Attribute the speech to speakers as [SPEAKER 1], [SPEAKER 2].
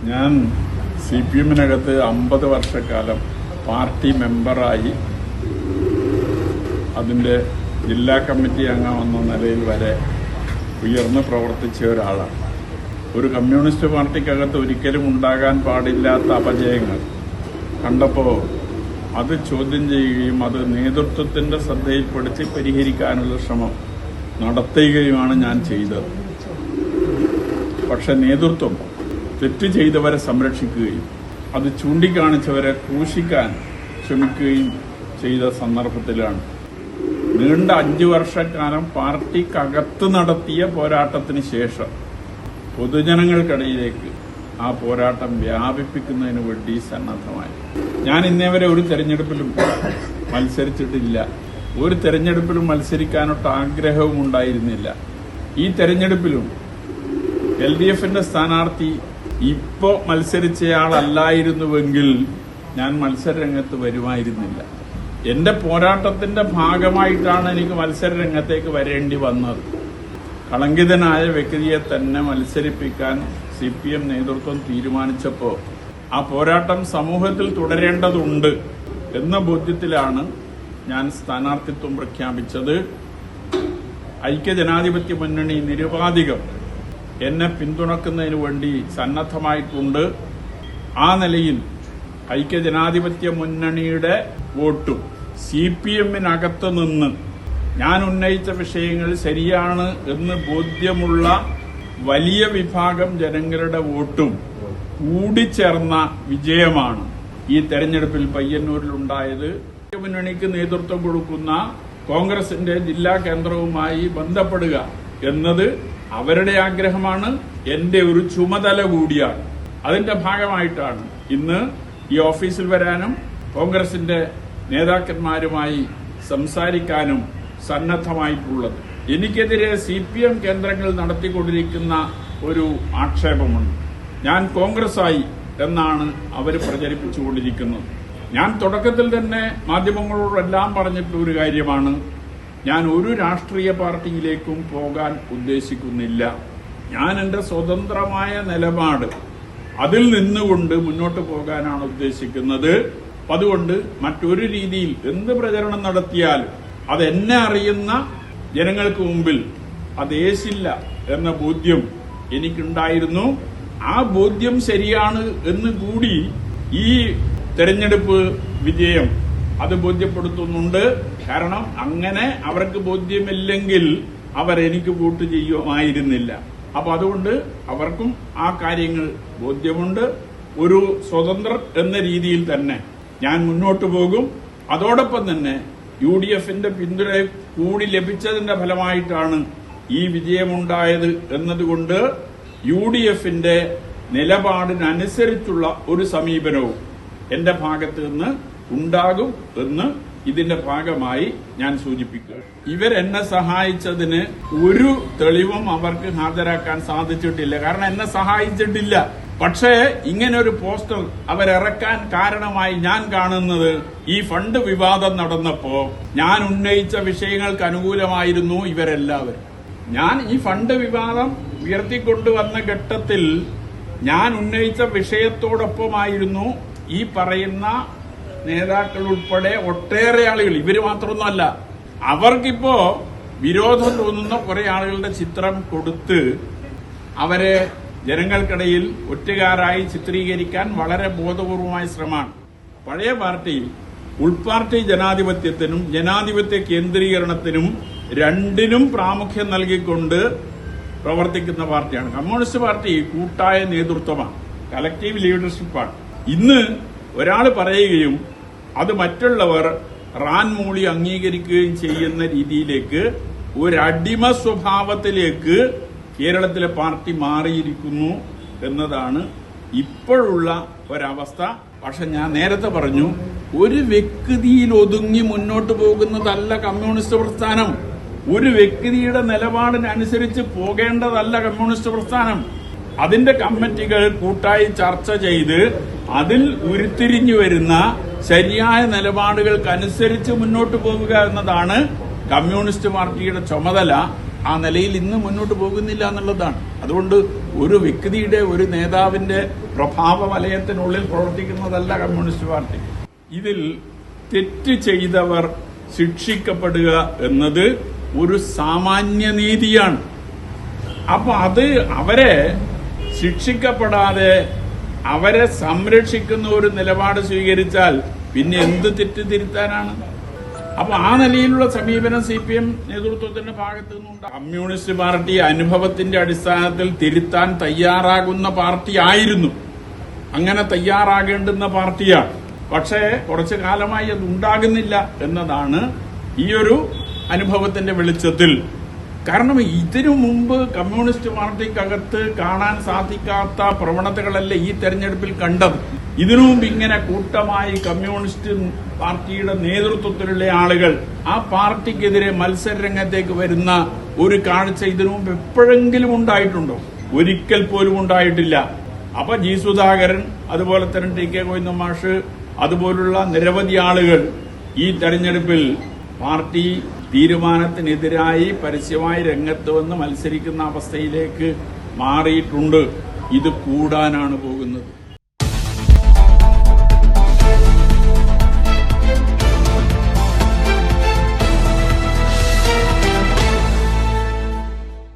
[SPEAKER 1] ഞാൻ CPM-നകത്ത് 50 വർഷക്കാലം പാർട്ടി മെമ്പറായി അതിൻ്റെ ജില്ലാ കമ്മിറ്റി അംഗമെന്ന നിലയിൽ വരെ ഉയർന്ന് പ്രവർത്തിച്ച ഒരാളാണ്. ഒരു കമ്മ്യൂണിസ്റ്റ് പാർട്ടിക്കകത്ത് ഒരിക്കലും ഉണ്ടാകാൻ പാടില്ലാത്ത അപജയങ്ങൾ കണ്ടപ്പോൾ അത് ചോദ്യം ചെയ്യുകയും അത് നേതൃത്വത്തിൻ്റെ ശ്രദ്ധയിൽപ്പെടുത്തി പരിഹരിക്കാനുള്ള ശ്രമം നടത്തുകയുമാണ് ഞാൻ ചെയ്തത്. പക്ഷെ നേതൃത്വം തെറ്റ് ചെയ്തവരെ സംരക്ഷിക്കുകയും അത് ചൂണ്ടിക്കാണിച്ചവരെ ക്രൂശിക്കാൻ ശ്രമിക്കുകയും ചെയ്ത സന്ദർഭത്തിലാണ് നീണ്ട 5 വർഷക്കാലം പാർട്ടിക്കകത്ത് നടത്തിയ പോരാട്ടത്തിന് ശേഷം പൊതുജനങ്ങൾക്കിടയിലേക്ക് ആ പോരാട്ടം വ്യാപിപ്പിക്കുന്നതിന് വേണ്ടി സന്നദ്ധമായി. ഞാൻ ഇന്നേവരെ ഒരു തെരഞ്ഞെടുപ്പിലും മത്സരിച്ചിട്ടില്ല. ഒരു തെരഞ്ഞെടുപ്പിലും മത്സരിക്കാനൊട്ട് ആഗ്രഹവും ഉണ്ടായിരുന്നില്ല. ഈ തെരഞ്ഞെടുപ്പിലും LDF-ന്റെ സ്ഥാനാർത്ഥി ഇപ്പോൾ മത്സരിച്ചയാളല്ലായിരുന്നുവെങ്കിൽ ഞാൻ മത്സരരംഗത്ത് വരുമായിരുന്നില്ല. എന്റെ പോരാട്ടത്തിന്റെ ഭാഗമായിട്ടാണ് എനിക്ക് മത്സരരംഗത്തേക്ക് വരേണ്ടി വന്നത്. കളങ്കിതനായ വ്യക്തിയെ തന്നെ മത്സരിപ്പിക്കാൻ CPM നേതൃത്വം തീരുമാനിച്ചപ്പോൾ ആ പോരാട്ടം സമൂഹത്തിൽ തുടരേണ്ടതുണ്ട് എന്ന ബോധ്യത്തിലാണ് ഞാൻ സ്ഥാനാർത്ഥിത്വം പ്രഖ്യാപിച്ചത്. ഐക്യജനാധിപത്യ മുന്നണി നിരുപാധികം എന്നെ പിന്തുണക്കുന്നതിന് വേണ്ടി സന്നദ്ധമായിട്ടുണ്ട്. ആ നിലയിൽ ഐക്യജനാധിപത്യ മുന്നണിയുടെ വോട്ടും CPM-നകത്ത് നിന്ന് ഞാൻ ഉന്നയിച്ച വിഷയങ്ങൾ ശരിയാണ് എന്ന് ബോധ്യമുള്ള വലിയ വിഭാഗം ജനങ്ങളുടെ വോട്ടും കൂടിച്ചേർന്ന വിജയമാണ് ഈ തെരഞ്ഞെടുപ്പിൽ പയ്യന്നൂരിലുണ്ടായത്. മുന്നണിക്ക് നേതൃത്വം കൊടുക്കുന്ന കോൺഗ്രസിന്റെ ജില്ലാ കേന്ദ്രവുമായി ബന്ധപ്പെടുക എന്നത് അവരുടെ ആഗ്രഹമാണ്, എന്റെ ഒരു ചുമതല കൂടിയാണ്. അതിന്റെ ഭാഗമായിട്ടാണ് ഇന്ന് ഈ ഓഫീസിൽ വരാനും കോൺഗ്രസിന്റെ നേതാക്കന്മാരുമായി സംസാരിക്കാനും സന്നദ്ധമായിട്ടുള്ളത്. എനിക്കെതിരെ CPM കേന്ദ്രങ്ങൾ നടത്തിക്കൊണ്ടിരിക്കുന്ന ഒരു ആക്ഷേപമുണ്ട്. ഞാൻ കോൺഗ്രസായി എന്നാണ് അവർ പ്രചരിപ്പിച്ചുകൊണ്ടിരിക്കുന്നത്. ഞാൻ തുടക്കത്തിൽ തന്നെ മാധ്യമങ്ങളോടെല്ലാം പറഞ്ഞിട്ടുള്ള ഒരു കാര്യമാണ്, ഞാൻ ഒരു രാഷ്ട്രീയ പാർട്ടിയിലേക്കും പോകാൻ ഉദ്ദേശിക്കുന്നില്ല. ഞാൻ എന്റെ സ്വതന്ത്രമായ നിലപാട് അതിൽ നിന്നുകൊണ്ട് മുന്നോട്ട് പോകാനാണ് ഉദ്ദേശിക്കുന്നത്. അതുകൊണ്ട് മറ്റൊരു രീതിയിൽ എന്ത് പ്രചരണം നടത്തിയാലും അത് എന്നെ അറിയുന്ന ജനങ്ങൾക്ക് മുമ്പിൽ അത് ഏശില്ല എന്ന ബോധ്യം എനിക്കുണ്ടായിരുന്നു. ആ ബോധ്യം ശരിയാണ് എന്ന് കൂടി ഈ തെരഞ്ഞെടുപ്പ് വിജയം അത് ബോധ്യപ്പെടുത്തുന്നുണ്ട്. കാരണം അങ്ങനെ അവർക്ക് ബോധ്യമില്ലെങ്കിൽ അവരെനിക്ക് വോട്ട് ചെയ്യുമായിരുന്നില്ല. അപ്പൊ അതുകൊണ്ട് അവർക്കും ആ കാര്യങ്ങൾ ബോധ്യമുണ്ട്. ഒരു സ്വതന്ത്രർ എന്ന രീതിയിൽ തന്നെ ഞാൻ മുന്നോട്ട് പോകും. അതോടൊപ്പം തന്നെ UDF-ന്റെ പിന്തുണ കൂടി ലഭിച്ചതിന്റെ ഫലമായിട്ടാണ് ഈ വിജയമുണ്ടായത് എന്നതുകൊണ്ട് UDF-ന്റെ നിലപാടിനനുസരിച്ചുള്ള ഒരു സമീപനവും എന്റെ ഭാഗത്ത് നിന്ന് ഉണ്ടാകും എന്ന് ഇതിന്റെ ഭാഗമായി ഞാൻ സൂചിപ്പിക്കുക. ഇവരെന്നെ സഹായിച്ചതിന് ഒരു തെളിവും അവർക്ക് ഹാജരാക്കാൻ സാധിച്ചിട്ടില്ല. കാരണം എന്നെ സഹായിച്ചിട്ടില്ല. പക്ഷേ ഇങ്ങനെ ഒരു പോസ്റ്റർ അവരിറക്കാൻ കാരണമായി ഞാൻ കാണുന്നത് ഈ ഫണ്ട് വിവാദം നടന്നപ്പോ ഞാൻ ഉന്നയിച്ച വിഷയങ്ങൾക്ക് അനുകൂലമായിരുന്നു ഇവരെല്ലാവരും. ഞാൻ ഈ ഫണ്ട് വിവാദം ഉയർത്തിക്കൊണ്ടുവന്ന ഘട്ടത്തിൽ ഞാൻ ഉന്നയിച്ച വിഷയത്തോടൊപ്പമായിരുന്നു ഈ പറയുന്ന നേതാക്കൾ ഉൾപ്പെടെ ഒട്ടേറെ ആളുകൾ. ഇവര് മാത്രമൊന്നുമല്ല, അവർക്കിപ്പോ വിരോധം തോന്നുന്ന കുറെ ആളുകളുടെ ചിത്രം കൊടുത്ത് അവരെ ജനങ്ങൾക്കിടയിൽ ഒറ്റുകാരായി ചിത്രീകരിക്കാൻ വളരെ ബോധപൂർവമായ ശ്രമമാണ്. പഴയ പാർട്ടി ഉൾപാർട്ടി ജനാധിപത്യത്തിനും ജനാധിപത്യ കേന്ദ്രീകരണത്തിനും രണ്ടിനും പ്രാമുഖ്യം നൽകിക്കൊണ്ട് പ്രവർത്തിക്കുന്ന പാർട്ടിയാണ്. കമ്മ്യൂണിസ്റ്റ് പാർട്ടി കൂട്ടായ നേതൃത്വമാണ്, കലക്ടീവ് ലീഡർഷിപ്പാണ്. ഇന്ന് ഒരാൾ പറയുകയും അത് മറ്റുള്ളവർ റാൻ മൂളി അംഗീകരിക്കുകയും ചെയ്യുന്ന രീതിയിലേക്ക് ഒരടിമ സ്വഭാവത്തിലേക്ക് കേരളത്തിലെ പാർട്ടി മാറിയിരിക്കുന്നു എന്നതാണ് ഇപ്പോഴുള്ള ഒരവസ്ഥ. പക്ഷെ ഞാൻ നേരത്തെ പറഞ്ഞു, ഒരു വ്യക്തിയിൽ ഒതുങ്ങി മുന്നോട്ട് പോകുന്നതല്ല കമ്മ്യൂണിസ്റ്റ് പ്രസ്ഥാനം. ഒരു വ്യക്തിയുടെ നിലപാടിനനുസരിച്ച് പോകേണ്ടതല്ല കമ്മ്യൂണിസ്റ്റ് പ്രസ്ഥാനം. അതിന്റെ കമ്മിറ്റികൾ കൂട്ടായി ചർച്ച ചെയ്ത് അതിൽ ഉരുത്തിരിഞ്ഞു വരുന്ന ശരിയായ നിലപാടുകൾക്കനുസരിച്ച് മുന്നോട്ട് പോവുക എന്നതാണ് കമ്മ്യൂണിസ്റ്റ് പാർട്ടിയുടെ ചുമതല. ആ നിലയിൽ ഇന്ന് മുന്നോട്ട് പോകുന്നില്ല എന്നുള്ളതാണ്. അതുകൊണ്ട് ഒരു വ്യക്തിയുടെ, ഒരു നേതാവിന്റെ പ്രഭാവ വലയത്തിനുള്ളിൽ പ്രവർത്തിക്കുന്നതല്ല കമ്മ്യൂണിസ്റ്റ് പാർട്ടി. ഇതിൽ തെറ്റ് ചെയ്തവർ ശിക്ഷിക്കപ്പെടുക എന്നത് ഒരു സാമാന്യ നീതിയാണ്. അപ്പൊ അത് അവരെ ശിക്ഷിക്കപ്പെടാതെ അവരെ സംരക്ഷിക്കുന്ന ഒരു നിലപാട് സ്വീകരിച്ചാൽ പിന്നെ എന്ത് തെറ്റ് തിരുത്താനാണ്? അപ്പൊ ആ നിലയിലുള്ള സമീപനം CPM നേതൃത്വത്തിന്റെ ഭാഗത്തു നിന്നുണ്ട്. കമ്മ്യൂണിസ്റ്റ് പാർട്ടി അനുഭവത്തിന്റെ അടിസ്ഥാനത്തിൽ തിരുത്താൻ തയ്യാറാകുന്ന പാർട്ടി ആയിരുന്നു, അങ്ങനെ തയ്യാറാകേണ്ടുന്ന പാർട്ടിയാണ്. പക്ഷേ കുറച്ചു കാലമായി അത് ഉണ്ടാകുന്നില്ല എന്നതാണ് ഈ ഒരു അനുഭവത്തിന്റെ വെളിച്ചത്തിൽ. കാരണം ഇതിനു മുമ്പ് കമ്മ്യൂണിസ്റ്റ് പാർട്ടിക്കകത്ത് കാണാൻ സാധിക്കാത്ത പ്രവണതകളല്ല ഈ തെരഞ്ഞെടുപ്പിൽ കണ്ടത്. ഇതിനു മുമ്പ് ഇങ്ങനെ കൂട്ടമായി കമ്മ്യൂണിസ്റ്റ് പാർട്ടിയുടെ നേതൃത്വത്തിലുള്ള ആളുകൾ ആ പാർട്ടിക്കെതിരെ മത്സരരംഗത്തേക്ക് വരുന്ന ഒരു കാഴ്ച ഇതിനു മുമ്പ് എപ്പോഴെങ്കിലും ഉണ്ടായിട്ടുണ്ടോ? ഒരിക്കൽ പോലും ഉണ്ടായിട്ടില്ല. അപ്പൊ ജി സുധാകരൻ, അതുപോലെ തന്നെ ടി കെ ഗോവിന്ദൻ മാഷ്, അതുപോലുള്ള നിരവധി ആളുകൾ ഈ തെരഞ്ഞെടുപ്പിൽ പാർട്ടി തീരുമാനത്തിനെതിരായി പരസ്യമായി രംഗത്ത് വന്ന് മത്സരിക്കുന്ന അവസ്ഥയിലേക്ക് മാറിയിട്ടുണ്ട്. ഇത് കൂടാനാണ് പോകുന്നത്.